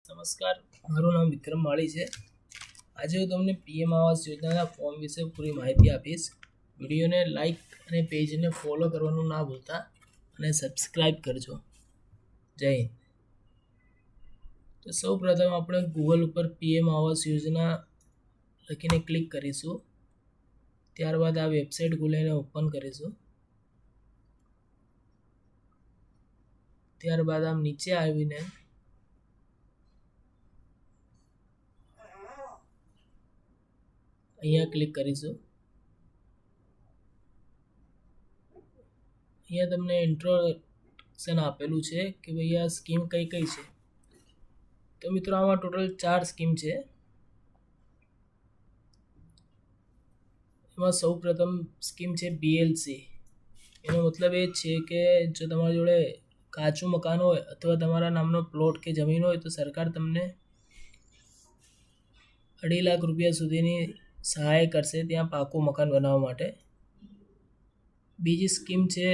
નમસ્કાર, મારું નામ વિક્રમ માળી છે. આજે હું તમને પીએમ આવાસ યોજનાના ફોર્મ વિશે પૂરી માહિતી આપીશ. વિડીયોને લાઈક અને પેજને ફોલો કરવાનું ના ભૂલતા અને સબસ્ક્રાઈબ કરજો. જય હિન્દ. તો સૌ પ્રથમ આપણે ગૂગલ ઉપર પીએમ આવાસ યોજના લખીને ક્લિક કરીશું. ત્યારબાદ આ વેબસાઇટ ખોલીને ઓપન કરીશું. ત્યારબાદ આમ નીચે આવીને અહીંયા ક્લિક કરીશું. અહીંયા તમને ઇન્ટ્રોડક્શન આપેલું છે કે ભાઈ આ સ્કીમ કઈ કઈ છે. તો મિત્રો આમાં ટોટલ 4 સ્કીમ છે. એમાં સૌ પ્રથમ સ્કીમ છે BLC. એનો મતલબ એ છે કે જો તમારી જોડે કાચું મકાન હોય અથવા તમારા નામનો પ્લોટ કે જમીન હોય તો સરકાર તમને 2.5 લાખ રૂપિયા સુધીની સહાય કરશે ત્યાં પાકું મકાન બનાવવા માટે. બીજી સ્કીમ છે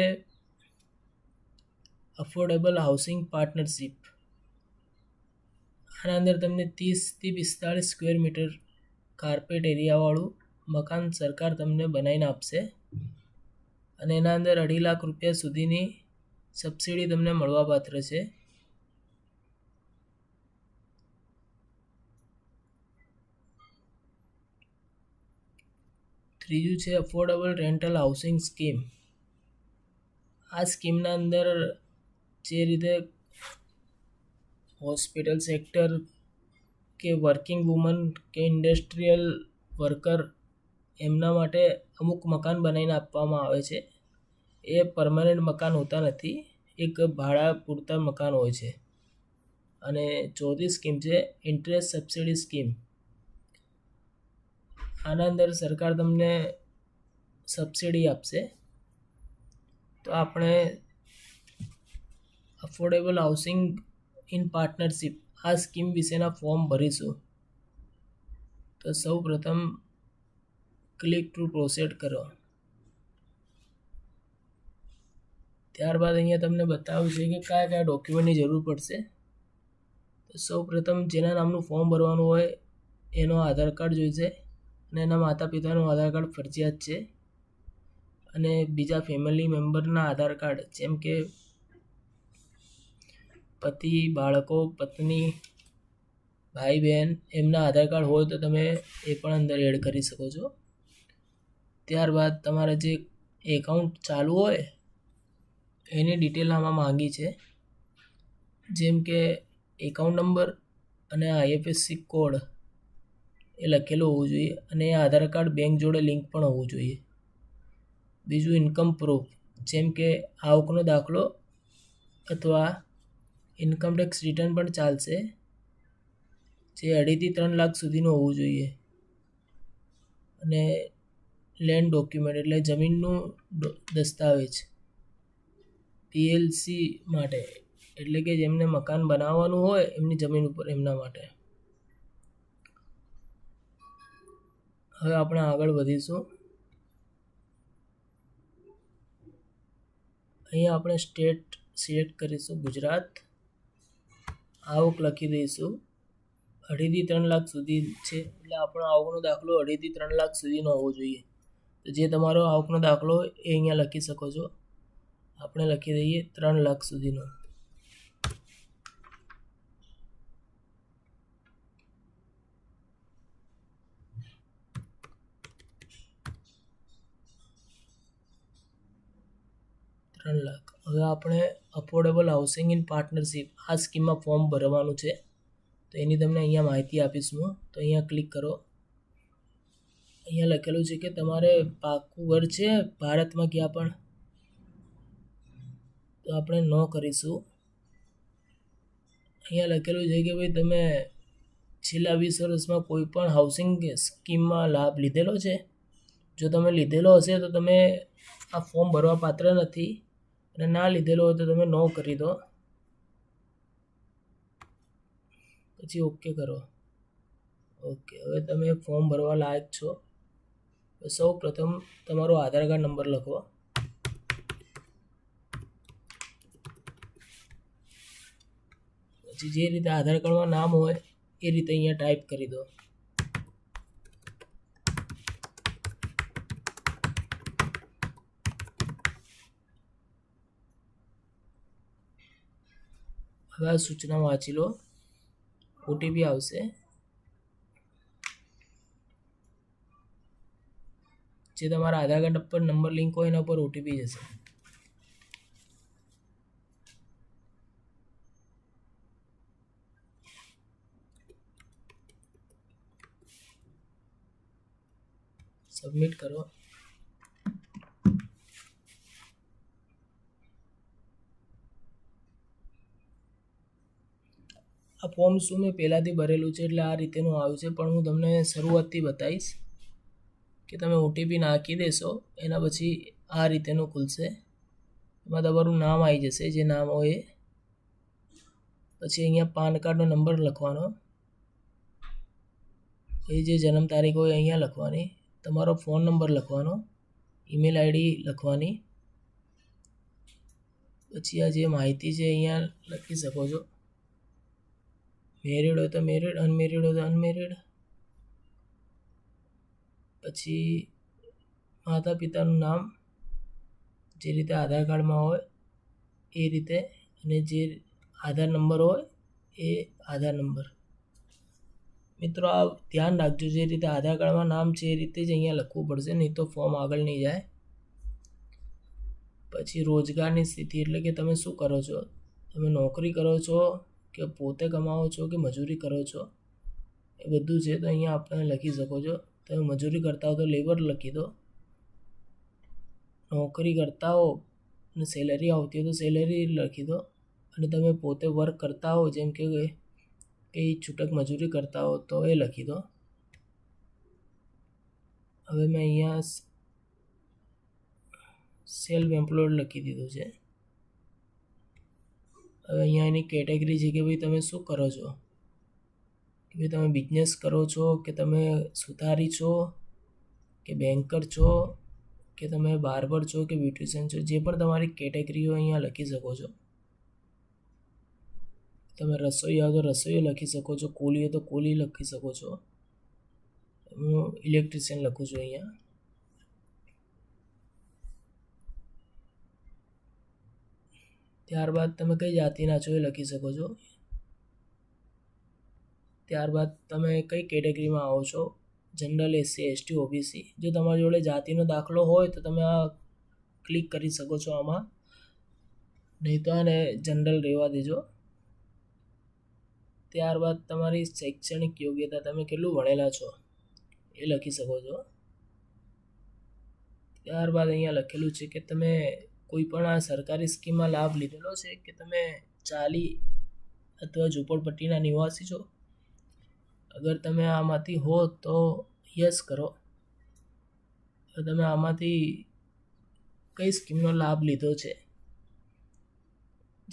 અફોર્ડેબલ હાઉસિંગ પાર્ટનરશિપ. આના અંદર તમને 30 થી 45 સ્ક્વેર મીટર કાર્પેટ એરિયાવાળું મકાન સરકાર તમને બનાવીને આપશે અને એના અંદર 2.5 લાખ રૂપિયા સુધીની સબસિડી તમને મળવાપાત્ર છે. ત્રીજું છે અફોર્ડેબલ રેન્ટલ હાઉસિંગ સ્કીમ. આ સ્કીમના અંદર જે રીતે હોસ્પિટલ સેક્ટર કે વર્કિંગ વુમન કે ઇન્ડસ્ટ્રીયલ વર્કર એમના માટે અમુક મકાન બનાવીને આપવામાં આવે છે. એ પરમાનન્ટ મકાન હોતા નથી, એક ભાડા પૂરતા મકાન હોય છે. અને ચોથી સ્કીમ છે ઇન્ટરેસ્ટ સબસિડી સ્કીમ. આના અંદર સરકાર તમને સબસિડી આપશે. તો આપણે અફોર્ડેબલ હાઉસિંગ ઇન પાર્ટનરશિપ આ સ્કીમ વિશેના ફોર્મ ભરીશું. તો સૌ પ્રથમ ક્લિક ટુ પ્રોસીડ કરો. ત્યારબાદ અહીંયા તમને બતાવ્યું છે કે કયા કયા ડોક્યુમેન્ટની જરૂર પડશે. તો સૌ પ્રથમ જેના નામનું ફોર્મ ભરવાનું હોય એનો આધાર કાર્ડ જોઈશે અને એના માતા પિતાનું આધાર કાર્ડ ફરજિયાત છે. અને બીજા ફેમિલી મેમ્બરના આધાર કાર્ડ જેમ કે પતિ, બાળકો, પત્ની, ભાઈ બહેન એમના આધાર કાર્ડ હોય તો તમે એ પણ અંદર એડ કરી શકો છો. ત્યારબાદ તમારે જે એકાઉન્ટ ચાલુ હોય એની ડિટેલ આમાં માંગી છે, જેમ કે એકાઉન્ટ નંબર અને IFSC કોડ એ લખેલું હોવું જોઈએ અને એ આધાર કાર્ડ બેંક જોડે લિંક પણ હોવું જોઈએ. બીજું ઇન્કમ પ્રૂફ જેમ કે આવકનો દાખલો અથવા ઇન્કમ ટેક્સ રિટર્ન પણ ચાલશે, જે 2.5 થી 3 લાખ સુધીનું હોવું જોઈએ. અને લેન્ડ ડોક્યુમેન્ટ એટલે જમીનનું દસ્તાવેજ PLC માટે એટલે કે જેમને મકાન બનાવવાનું હોય એમની જમીન ઉપર એમના માટે. હવે આપણે આગળ વધીશું. અહીંયા આપણે સ્ટેટ સિલેક્ટ કરીશું ગુજરાત. આવક લખી દઈશું 2.5 થી 3 લાખ સુધી છે એટલે આપણો આવકનો દાખલો 2.5 થી 3 લાખ સુધીનો હોવો જોઈએ. તો જે તમારો આવકનો દાખલો એ અહીંયા લખી શકો છો. આપણે લખી દઈએ 3 લાખ સુધીનો. હવે આપણે અફોર્ડેબલ હાઉસિંગ ઇન પાર્ટનરશિપ આ સ્કીમમાં ફોર્મ ભરવાનું છે. તો એની તમને અહીંયા માહિતી આપીશું. તો અહીંયા ક્લિક કરો. અહીંયા લખેલું છે કે તમારે પાકું ઘર છે ભારતમાં ક્યાં પણ, તો આપણે નો કરીશું. અહીંયા લખેલું છે કે ભાઈ તમે છેલ્લા 20 વર્ષમાં કોઈ પણ હાઉસિંગ સ્કીમમાં લાભ લીધેલો છે. જો તમે લીધેલો હશે તો તમે આ ફોર્મ ભરવા પાત્ર નથી અને ના લીધેલો હોય તો તમે નો કરી દો. પછી ઓકે કરો. ઓકે, હવે તમે ફોર્મ ભરવા લાયક છો. સૌ પ્રથમ તમારો આધાર કાર્ડ નંબર લખો. જે રીતે આધાર કાર્ડમાં નામ હોય એ રીતે અહીંયા ટાઈપ કરી દો. હવે આ સૂચના વાંચી લો. ઓટીપી આવશે. જે તમારા આધાર કાર્ડ પર નંબર લિંક હોય એના પર ઓટીપી જશે. સબમિટ કરો. આ ફોર્મ શું મેં પહેલાંથી ભરેલું છે એટલે આ રીતેનું આવ્યું છે, પણ હું તમને શરૂઆતથી બતાવીશ કે તમે ઓટીપી નાખી દેશો એના પછી આ રીતેનું ખુલશે. એમાં તમારું નામ આવી જશે, જે નામ હોય એ. પછી અહીંયા પાન કાર્ડનો નંબર લખવાનો, એ જે જન્મ તારીખ હોય અહીંયા લખવાની, તમારો ફોન નંબર લખવાનો, ઈમેલ આઈડી લખવાની. પછી આ જે માહિતી છે અહીંયા લખી શકો છો. મેરિડ હોય તો મેરિડ, અનમેરિડ હોય તો અનમેરિડ. પછી માતા પિતાનું નામ જે રીતે આધાર કાર્ડમાં હોય એ રીતે, અને જે આધાર નંબર હોય એ આધાર નંબર. મિત્રો આ ધ્યાન રાખજો, જે રીતે આધાર કાર્ડમાં નામ છે એ રીતે જ અહીંયા લખવું પડશે, નહીં તો ફોર્મ આગળ નહીં જાય. પછી રોજગારની સ્થિતિ એટલે કે તમે શું કરો છો, તમે નોકરી કરો છો કે પોતે કમાવો છો કે મજૂરી કરો છો, એ બધું છે તો અહીંયા આપણે લખી શકો છો. તમે મજૂરી કરતા હો તો લેબર લખી દો, નોકરી કરતા હો અને સેલરી આવતી હોય તો સેલરી લખી દો, અને તમે પોતે વર્ક કરતા હો જેમ કે છૂટક મજૂરી કરતા હો તો એ લખી દો. હવે મેં અહીંયા સેલ્ફ એમ્પ્લોયડ લખી દીધું છે. હવે અહીંયા એની કેટેગરી છે કે ભાઈ તમે શું કરો છો, કે ભાઈ તમે બિઝનેસ કરો છો કે તમે સુથારી છો કે બેન્કર છો કે તમે બાર્બર છો કે બ્યુટિશિયન છો, જે પણ તમારી કેટેગરીઓ અહીંયા લખી શકો છો. તમે રસોઈ આવો તો રસોઈ લખી શકો છો, કોલી હોય તો કોલી લખી શકો છો. હું ઇલેક્ટ્રિશિયન લખું છું અહીંયા. ત્યારબાદ તમે કઈ જાતિના છો એ લખી શકો છો. ત્યારબાદ તમે કઈ કેટેગરીમાં આવો છો, જનરલ, એસસી, એસટી, ઓબીસી. જો તમારી જોડે જાતિનો દાખલો હોય તો તમે આ ક્લિક કરી શકો છો આમાં, નહીં તો આને જનરલ રહેવા દેજો. ત્યારબાદ તમારી શૈક્ષણિક યોગ્યતા, તમે કેટલું ભણેલા છો એ લખી શકો છો. ત્યારબાદ અહીંયા લખેલું છે કે તમે કોઈ પણ આ સરકારી સ્કીમમાં લાભ લીધેલો છે કે તમે ચાલી અથવા ઝૂંપડપટ્ટીના નિવાસી છો. અગર તમે આમાંથી હો તો યસ કરો. તો તમે આમાંથી કઈ સ્કીમનો લાભ લીધો છે,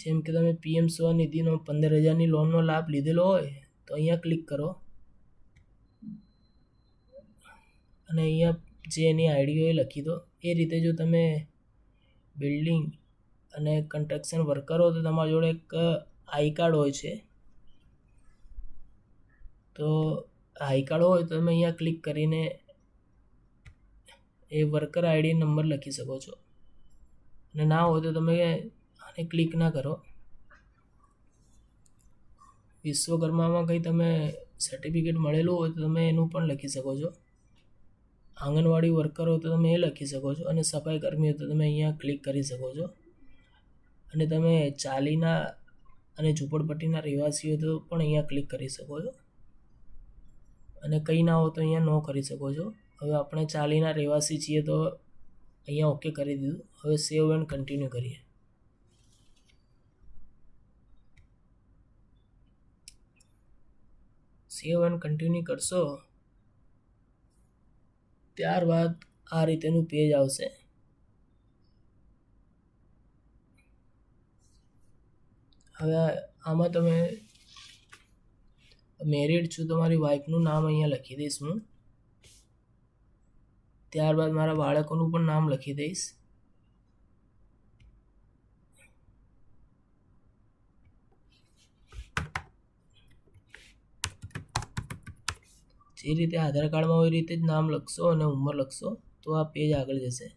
જેમ કે તમે પીએમ સ્વનિધિનો 15,000ની લોનનો લાભ લીધેલો હોય તો અહીંયા ક્લિક કરો, અને અહીંયા જે એની આઈડી હોય લખી દો. એ રીતે જો તમે બિલ્ડિંગ અને કન્સ્ટ્રક્શન વર્કર હો તો તમારી જોડે એક આઈ કાર્ડ હોય છે. તો આઈ કાર્ડ હોય તો તમે અહીંયા ક્લિક કરીને એ વર્કર આઈડી નંબર લખી શકો છો, અને ના હોય તો તમે આને ક્લિક ના કરો. વિશ્વકર્મામાં કંઈ તમે સર્ટિફિકેટ મળેલું હોય તો તમે એનું પણ લખી શકો છો. આંગણવાડી વર્કર હોય તો તમે એ લખી શકો છો, અને સફાઈ કર્મી હોય તો તમે અહીંયા ક્લિક કરી શકો છો. અને તમે ચાલીના અને ઝૂંપડપટ્ટીના રહેવાસી હોય તો પણ અહીંયા ક્લિક કરી શકો છો, અને કંઈ ના હોય તો અહીંયા નો કરી શકો છો. હવે આપણે ચાલીના રહેવાસી છીએ તો અહીંયા ઓકે કરી દીધું. હવે સેવ એન્ડ કન્ટિન્યુ કરીએ. સેવ એન્ડ કન્ટિન્યુ કરશો ત્યારબાદ આ રીતેનું પેજ આવશે. હવે આમાં તમે મેરિડ છું, તમારી વાઈફનું નામ અહીંયા લખી દઈશ હું. ત્યારબાદ મારા બાળકોનું પણ નામ લખી દઈશ. જે રીતે આધાર કાર્ડમાં હોય એ રીતે જ નામ લખશો અને ઉંમર લખશો તો આ પેજ આગળ જશે.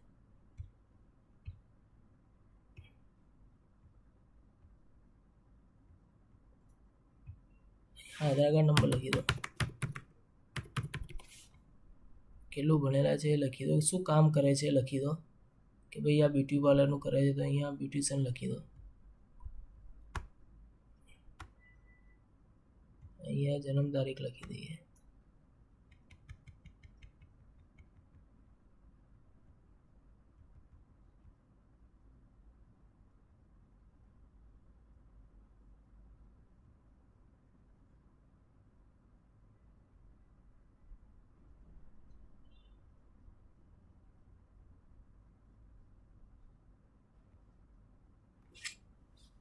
આધાર કાર્ડ નંબર લખી દો, કેટલું ભણેલા છે એ લખી દો, શું કામ કરે છે એ લખી દો કે ભાઈ આ બ્યુટી પાર્લરનું કરે છે તો અહીંયા બ્યુટિશિયન લખી દો. અહીંયા જન્મ તારીખ લખી દઈએ.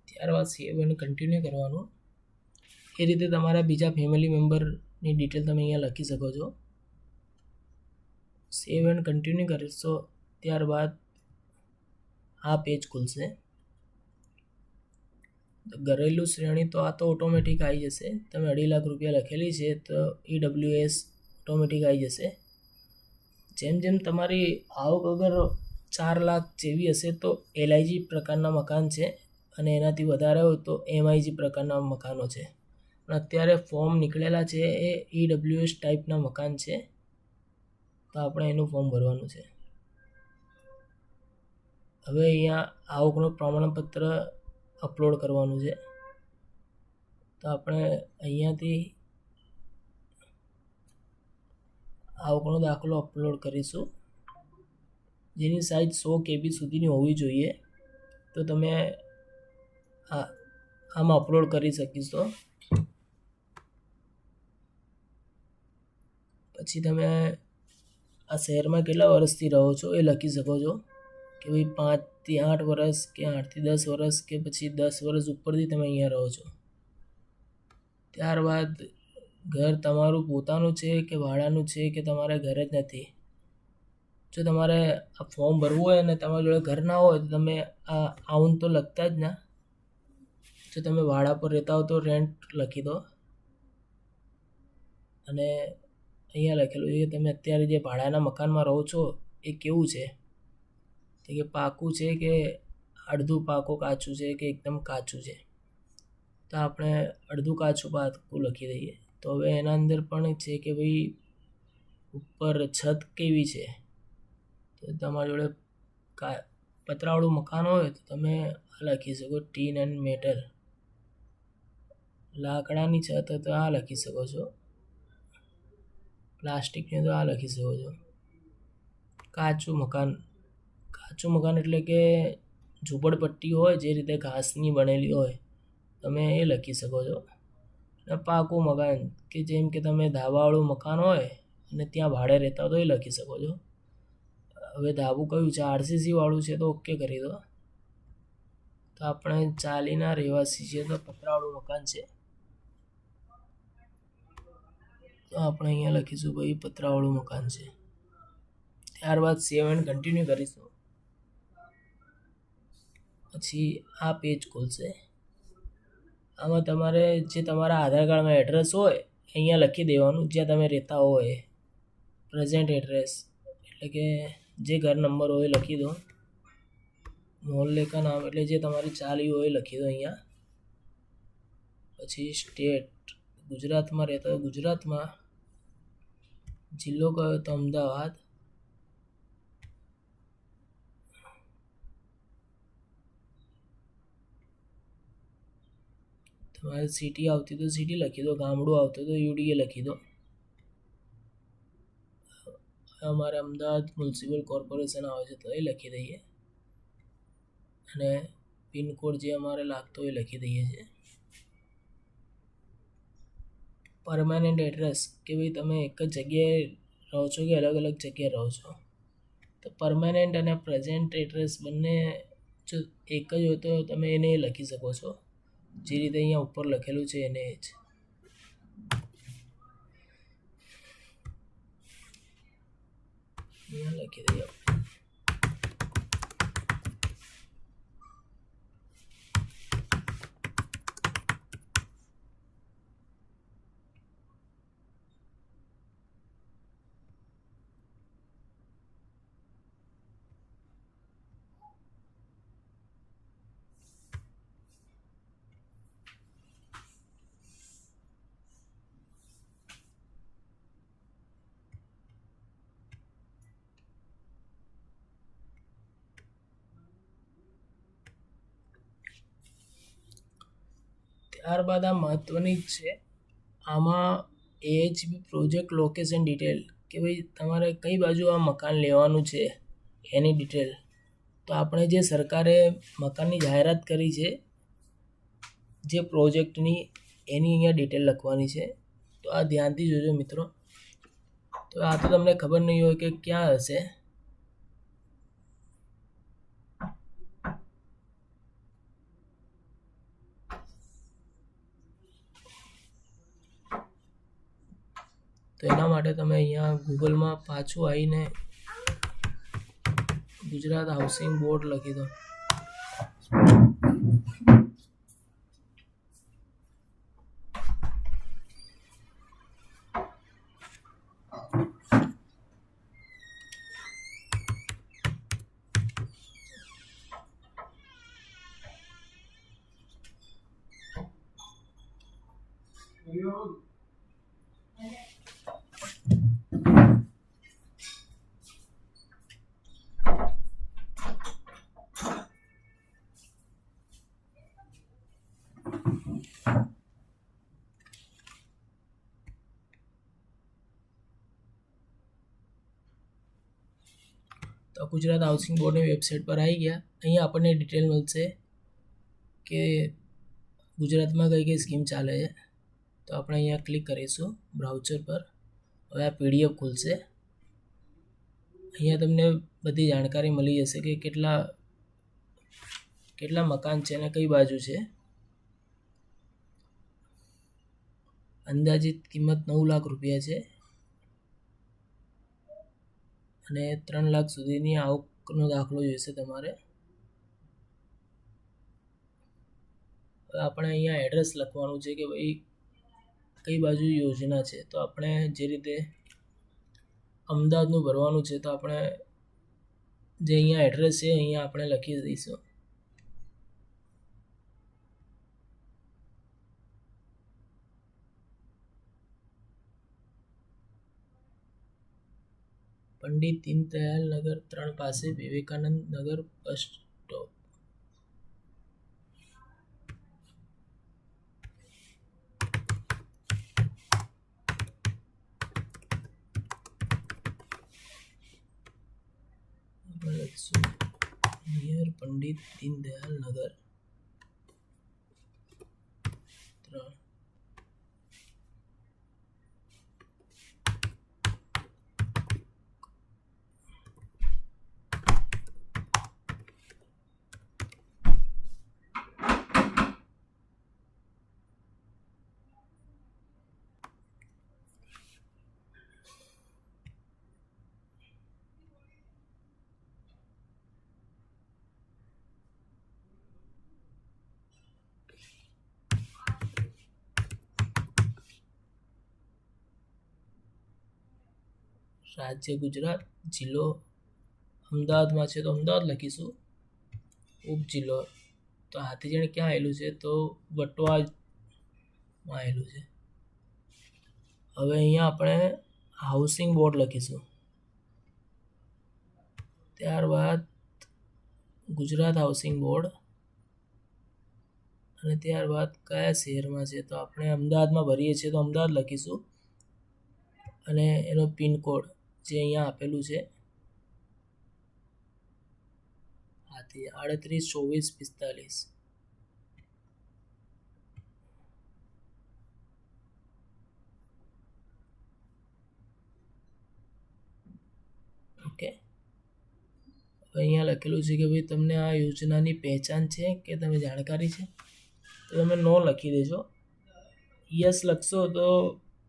ત્યારબાદ સેવ અને કન્ટિન્યુ કરવાનું. એ રીતે તમારા બીજા ફેમિલી મેમ્બરની ડિટેલ તમે અહીંયા લખી શકો છો. સેવ એન્ડ કન્ટિન્યુ કરશો ત્યારબાદ આ પેજ ખુલશે. ઘરેલું શ્રેણી તો આ તો ઓટોમેટિક આવી જશે. તમે 2.5 લાખ રૂપિયા લખેલી છે તો EWS ઓટોમેટિક આવી જશે. જેમ જેમ તમારી આવક અગર 4 લાખ જેવી હશે તો LIG પ્રકારના મકાન છે અને એનાથી વધારે હોય તો MIG પ્રકારના મકાનો છે. પણ અત્યારે ફોર્મ નીકળેલા છે એ EWS ટાઈપના મકાન છે તો આપણે એનું ફોર્મ ભરવાનું છે. હવે અહીંયા આવકનું પ્રમાણપત્ર અપલોડ કરવાનું છે તો આપણે અહીંયાથી આવકનો દાખલો અપલોડ કરીશું જેની સાઇઝ 100 KB સુધીની હોવી જોઈએ. તો તમે આમાં અપલોડ કરી શકીશો. પછી તમે આ શહેરમાં કેટલા વર્ષથી રહો છો એ લખી શકો છો કે ભાઈ 5 થી 8 વર્ષ કે 8 થી 10 વર્ષ કે પછી 10 વર્ષ ઉપરથી તમે અહીંયા રહો છો. ત્યારબાદ ઘર તમારું પોતાનું છે કે ભાડાનું છે કે તમારે ઘર જ નથી. જો તમારે આ ફોર્મ ભરવું હોય અને તમારી જોડે ઘર ના હોય તો તમે આ આઉન તો લખતા જ ના. જો તમે ભાડા પર રહેતા હો તો રેન્ટ લખી દો અને અહીંયા લખેલું છે કે તમે અત્યારે જે ભાડાના મકાનમાં રહો છો એ કેવું છે, કે પાકું છે કે અડધું પાકું કાચું છે કે એકદમ કાચું છે. તો આપણે અડધું કાચું પાકું લખી દઈએ. તો હવે એના અંદર પણ છે કે ભાઈ ઉપર છત કેવી છે. તો તમારી જોડે પતરાવાળું મકાન હોય તો તમે આ લખી શકો ટીન એન્ડ મેટલ. લાકડાની છત હોય તો આ લખી શકો છો. પ્લાસ્ટિકની તો આ લખી શકો છો. કાચું મકાન એટલે કે ઝૂંપડપટ્ટી હોય જે રીતે ઘાસની બનેલી હોય તમે એ લખી શકો છો. અને પાકું મકાન કે જેમ કે તમે ધાબાવાળું મકાન હોય અને ત્યાં ભાડે રહેતા હોય તો એ લખી શકો છો. હવે ધાબું કયું છે, RCC વાળું છે તો ઓકે કરી દો. તો આપણે ચાલીના રહેવાસી છીએ તો પતરાવાળું મકાન છે તો આપણે અહીંયા લખીશું ભાઈ પતરાવાળું મકાન છે. ત્યારબાદ સેવ એન્ડ કન્ટિન્યુ કરીશું. પછી આ પેજ ખુલશે. આમાં તમારે જે તમારા આધાર કાર્ડમાં એડ્રેસ હોય અહીંયા લખી દેવાનું જ્યાં તમે રહેતા હોય. પ્રેઝન્ટ એડ્રેસ એટલે કે જે ઘર નંબર હોય લખી દો. મોહલ્લે કા નામ એટલે જે તમારી ચાલી હોય લખી દો અહીંયા. પછી સ્ટેટ ગુજરાતમાં રહેતા હોય ગુજરાતમાં, જિલ્લો કયો તો અમદાવાદ, તમારે સિટી આવતી તો સિટી લખી દો, ગામડું આવતું તો UDA લખી દો. અમારે અમદાવાદ મ્યુનિસિપલ કોર્પોરેશન આવે છે તો એ લખી દઈએ અને પિનકોડ જે અમારે લાગતો એ લખી દઈએ છીએ. પરમાનન્ટ એડ્રેસ કે ભાઈ તમે એક જ જગ્યાએ રહો છો કે અલગ અલગ જગ્યાએ રહો છો. તો પરમાનન્ટ અને પ્રેઝન્ટ એડ્રેસ બંને જો એક જ હોય તો તમે એને લખી શકો છો જે રીતે અહીંયા ઉપર લખેલું છે એને જ. અહીંયા લખી દઈએ. ત્યારબાદ આ મહત્ત્વની જ છે, આમાં AHB પ્રોજેક્ટ લોકેશન ડિટેલ, કે ભાઈ તમારે કઈ બાજુ આ મકાન લેવાનું છે એની ડિટેલ. તો આપણે જે સરકારે મકાનની જાહેરાત કરી છે જે પ્રોજેક્ટની, એની અહીંયા ડિટેલ લખવાની છે. તો આ ધ્યાનથી જોજો મિત્રો. તો આ તો તમને ખબર નહીં હોય કે ક્યાં હશે. તો એના માટે તમે અહીંયા ગૂગલમાં પાછું આવીને ગુજરાત હાઉસિંગ બોર્ડ લખી દો. તો ગુજરાત હાઉસિંગ બોર્ડની વેબસાઇટ પર આવી ગયા. અહીંયા આપણને ડિટેલ મળશે કે ગુજરાતમાં કઈ કઈ સ્કીમ ચાલે છે. તો આપણે અહીંયા ક્લિક કરીશું બ્રાઉઝર પર. હવે આ PDF ખુલશે. અહીંયા તમને બધી જાણકારી મળી જશે કે કેટલા મકાન છે અને કઈ બાજુ છે. અંદાજિત કિંમત 9 લાખ રૂપિયા છે અને 3 લાખ સુધીની આવકનો દાખલો જોઈશે તમારે. આપણે અહીંયા એડ્રેસ લખવાનું છે કે ભાઈ કઈ બાજુ યોજના છે. તો આપણે જે રીતે અમદાવાદનું ભરવાનું છે, તો આપણે જે અહીંયા એડ્રેસ છે અહીંયા આપણે લખી દઈશું. પંડિત દીનદયાલ નગર 3 પાસે વિવેકાનંદ નગર bus stop. Near Pandit Deendayal નગર 3. રાજ્ય ગુજરાત, જિલ્લો અમદાવાદમાં છે તો અમદાવાદ લખીશું. ઉપજિલ્લો તો હાથીજણ ક્યાં આવેલું છે? તો વટવામાં આવેલું છે. હવે અહીંયા આપણે હાઉસિંગ બોર્ડ લખીશું. ત્યારબાદ ગુજરાત હાઉસિંગ બોર્ડ અને ત્યારબાદ કયા શહેરમાં છે? તો આપણે અમદાવાદમાં ભરીએ છીએ તો અમદાવાદ લખીશું અને એનો પિનકોડ જે અહીંયા આપેલું છે 382445. ઓકે. અહીંયા લખેલું છે કે ભાઈ તમને આ યોજનાની પહેચાન છે કે તમે જાણકારી છે? તો તમે નો લખી દેજો. યસ લખશો તો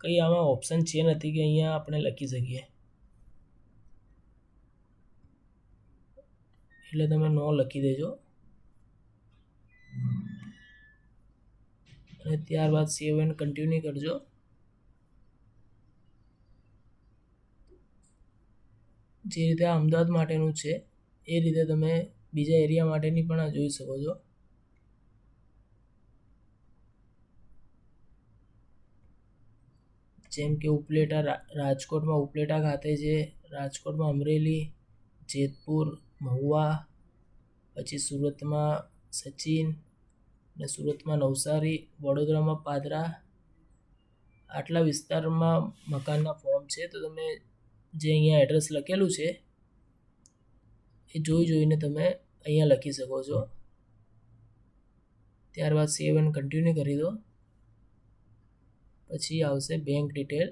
કંઈ આમાં ઓપ્શન છે નથી કે અહીંયા આપણે લખી શકીએ, એટલે તમે નો લખી દેજો. અને ત્યારબાદ સેવ એન્ડ કન્ટિન્યુ કરજો. જે રીતે આ અમદાવાદ માટેનું છે એ રીતે તમે બીજા એરિયા માટેની પણ આ જોઈ શકો છો. જેમ કે ઉપલેટા રાજકોટમાં ઉપલેટા ખાતે છે, રાજકોટમાં અમરેલી, જેતપુર, મહુવા, પછી સુરતમાં સચિન, અને સુરતમાં નવસારી, વડોદરામાં પાદરા, આટલા વિસ્તારમાં મકાનના ફોર્મ છે. તો તમે જે અહીંયા એડ્રેસ લખેલું છે એ જોઈને તમે અહીંયા લખી શકો છો. ત્યારબાદ સેવ એન્ડ કન્ટિન્યુ કરી દો. પછી આવશે બેંક ડિટેલ.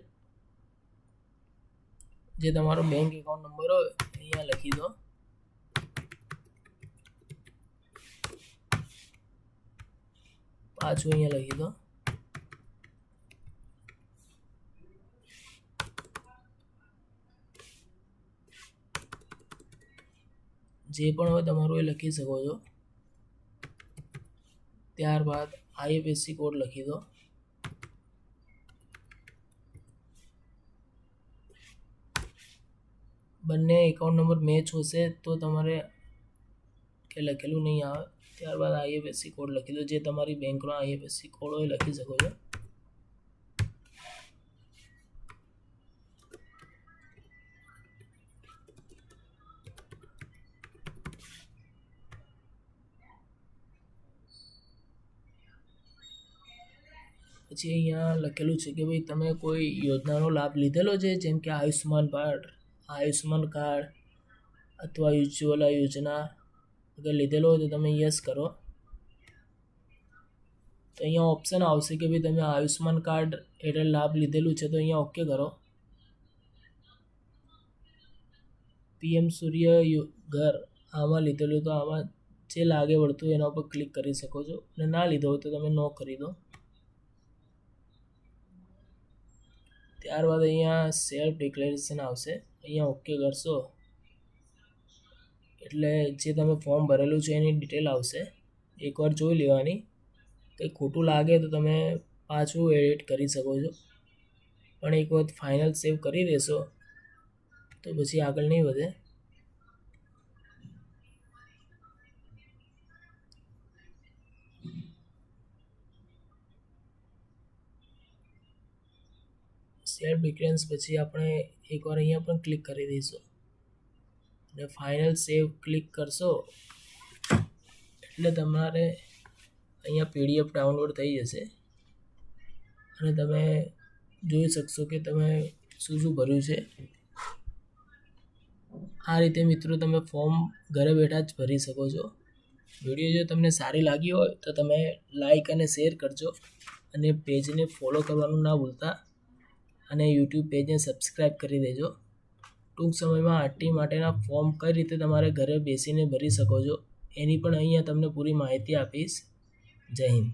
જે તમારો બેંક એકાઉન્ટ નંબર હોય અહીંયા લખી દો. પાછું અહીંયા લખી દો. જે પણ હોય તમારું એ લખી શકો છો. ત્યારબાદ IFSC કોડ લખી દો. બંને એકાઉન્ટ નંબર મેચ હશે તો તમારે કે લખેલું નહીં આવે. ત્યારબાદ IFSC કોડ લખી દો. જે તમારી બેંકનો IFSC કોડ હોય લખી શકો છો. પછી અહીંયા લખેલું છે કે ભાઈ તમે કોઈ યોજનાનો લાભ લીધેલો છે, જેમ કે આયુષ્માન કાર્ડ અથવા ઉજ્જવલા યોજના અગર લીધેલો હોય તો તમે યસ કરો. તો અહીંયા ઓપ્શન આવશે કે ભાઈ તમે આયુષ્માન કાર્ડ હેઠળ લાભ લીધેલું છે તો અહીંયા ઓકે કરો. PM સૂર્ય ઘર આમાં લીધેલું તો આમાં જે લાગે વળતું એના ઉપર ક્લિક કરી શકો છો, અને ના લીધો હોય તો તમે નો કરી દો. ત્યારબાદ અહીંયા સેલ્ફ ડિક્લેરેશન આવશે. અહીંયા ઓકે કરશો એટલે જે તમે ફોર્મ ભરેલું છે એની ડિટેલ આવશે. એકવાર જોઈ લેવાની. કંઈ ખોટું લાગે તો તમે પાછું એડિટ કરી શકો છો, પણ એક વખત ફાઇનલ સેવ કરી દેશો તો પછી આગળ નહીં વધે. સેલ્ફ ડિક્લેરન્સ પછી આપણે એકવાર અહીંયા પણ ક્લિક કરી દઈશું અને ફાઇનલ સેવ ક્લિક કરશો એટલે તમારે અહીંયા PDF ડાઉનલોડ થઈ જશે અને તમે જોઈ શકશો કે તમે શું ભર્યું છે. આ રીતે મિત્રો તમે ફોર્મ ઘરે બેઠા જ ભરી શકો છો. વિડીયો જો તમને સારી લાગી હોય તો તમે લાઈક અને શેર કરજો, અને પેજને ફોલો કરવાનું ના ભૂલતા, અને YouTube પેજને સબસ્ક્રાઈબ કરી દેજો. ટૂંક સમયમાં RT માટેના ફોર્મ કઈ રીતે તમારે ઘરે બેસીને ભરી શકો છો એની પણ અહીંયા તમને પૂરી માહિતી આપીશ. જય હિન્દ.